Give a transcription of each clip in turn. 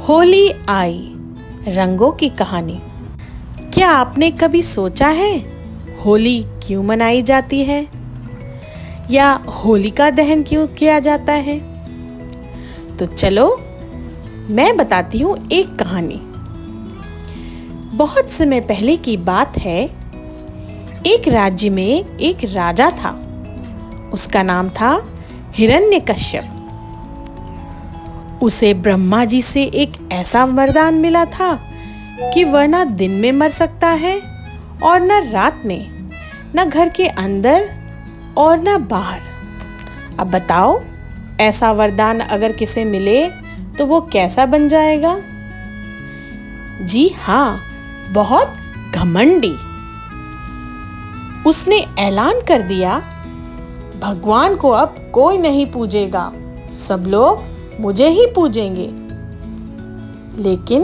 होली आई, रंगों की कहानी। क्या आपने कभी सोचा है होली क्यों मनाई जाती है या होलिका दहन क्यों किया जाता है? तो चलो मैं बताती हूँ एक कहानी। बहुत समय पहले की बात है। एक राज्य में एक राजा था। उसका नाम था हिरण्यकश्यप। उसे ब्रह्मा जी से एक ऐसा वरदान मिला था कि वह न दिन में मर सकता है और न रात में, न घर के अंदर और न बाहर। अब बताओ, ऐसा वरदान अगर किसे मिले तो वो कैसा बन जाएगा? जी हाँ, बहुत घमंडी। उसने ऐलान कर दिया, भगवान को अब कोई नहीं पूजेगा, सब लोग मुझे ही पूजेंगे। लेकिन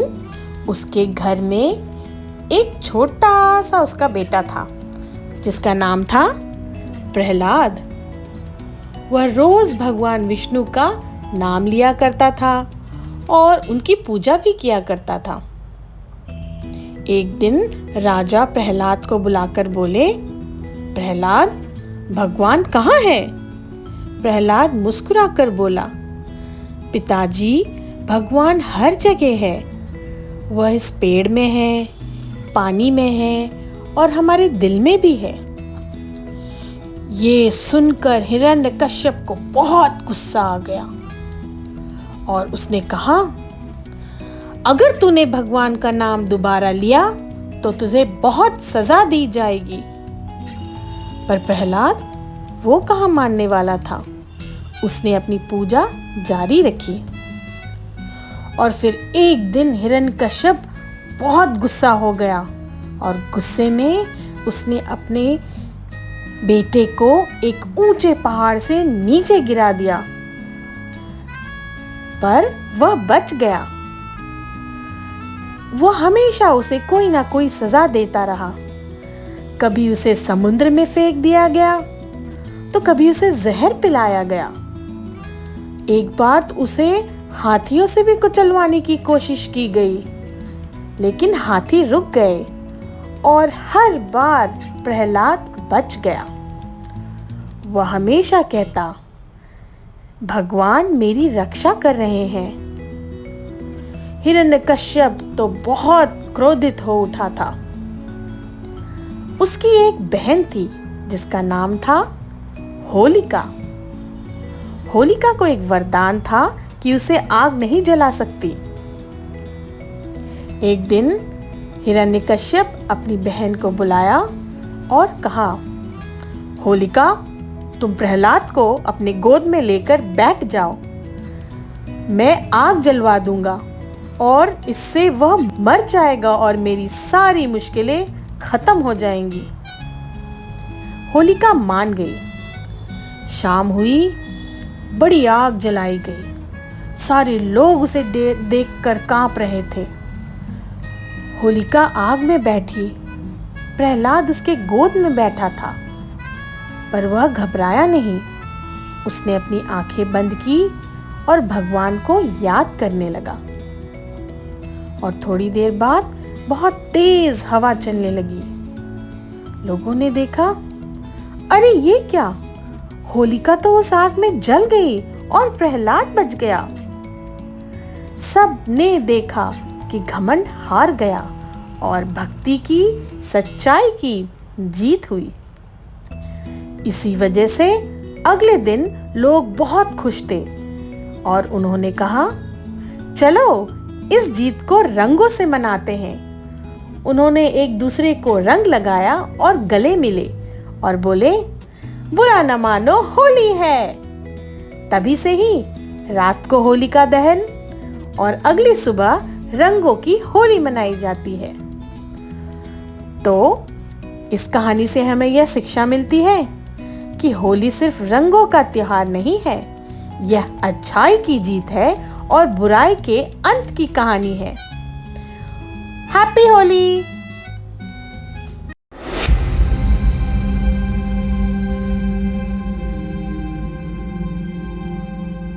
उसके घर में एक छोटा सा उसका बेटा था जिसका नाम था प्रहलाद। वह रोज भगवान विष्णु का नाम लिया करता था और उनकी पूजा भी किया करता था। एक दिन राजा प्रहलाद को बुलाकर बोले, प्रहलाद, भगवान कहाँ है? प्रहलाद मुस्कुराकर बोला, पिताजी, भगवान हर जगह है। वह इस पेड़ में है, पानी में है और हमारे दिल में भी है। ये सुनकर हिरण्यकश्यप को बहुत गुस्सा आ गया और उसने कहा, अगर तूने भगवान का नाम दोबारा लिया तो तुझे बहुत सजा दी जाएगी। पर प्रहलाद वो कहाँ मानने वाला था। उसने अपनी पूजा जारी रखी। और फिर एक दिन हिरण्यकश्यप बहुत गुस्सा हो गया और गुस्से में उसने अपने बेटे को एक ऊंचे पहाड़ से नीचे गिरा दिया। पर वह बच गया। वह हमेशा उसे कोई ना कोई सजा देता रहा। कभी उसे समुद्र में फेंक दिया गया तो कभी उसे जहर पिलाया गया। एक बार तो उसे हाथियों से भी कुचलवाने की कोशिश की गई, लेकिन हाथी रुक गए और हर बार प्रहलाद बच गया। वह हमेशा कहता, भगवान मेरी रक्षा कर रहे हैं। हिरण्यकश्यप तो बहुत क्रोधित हो उठा था। उसकी एक बहन थी जिसका नाम था होलिका। होलिका को एक वरदान था कि उसे आग नहीं जला सकती। एक दिन हिरण्यकश्यप अपनी बहन को बुलाया और कहा, होलिका, तुम प्रहलाद को अपने गोद में लेकर बैठ जाओ। मैं आग जलवा दूंगा और इससे वह मर जाएगा और मेरी सारी मुश्किलें खत्म हो जाएंगी। होलिका मान गई। शाम हुई, बड़ी आग जलाई गई। सारे लोग उसे देखकर कांप रहे थे। होलिका आग में बैठी, प्रहलाद उसके गोद में बैठा था, पर वह घबराया नहीं। उसने अपनी आंखें बंद की और भगवान को याद करने लगा। और थोड़ी देर बाद बहुत तेज हवा चलने लगी। लोगों ने देखा, अरे ये क्या? होलिका तो उस आग में जल गई और प्रहलाद बच गया। सब ने देखा कि घमंड हार गया और भक्ति की, सच्चाई की जीत हुई। इसी वजह से अगले दिन लोग बहुत खुश थे और उन्होंने कहा, चलो इस जीत को रंगों से मनाते हैं। उन्होंने एक दूसरे को रंग लगाया और गले मिले और बोले, बुरा न मानो, होली है। तभी से ही रात को होलिका दहन और अगली सुबह रंगों की होली मनाई जाती है। तो इस कहानी से हमें यह शिक्षा मिलती है कि होली सिर्फ रंगों का त्योहार नहीं है, यह अच्छाई की जीत है और बुराई के अंत की कहानी है। हैप्पी होली।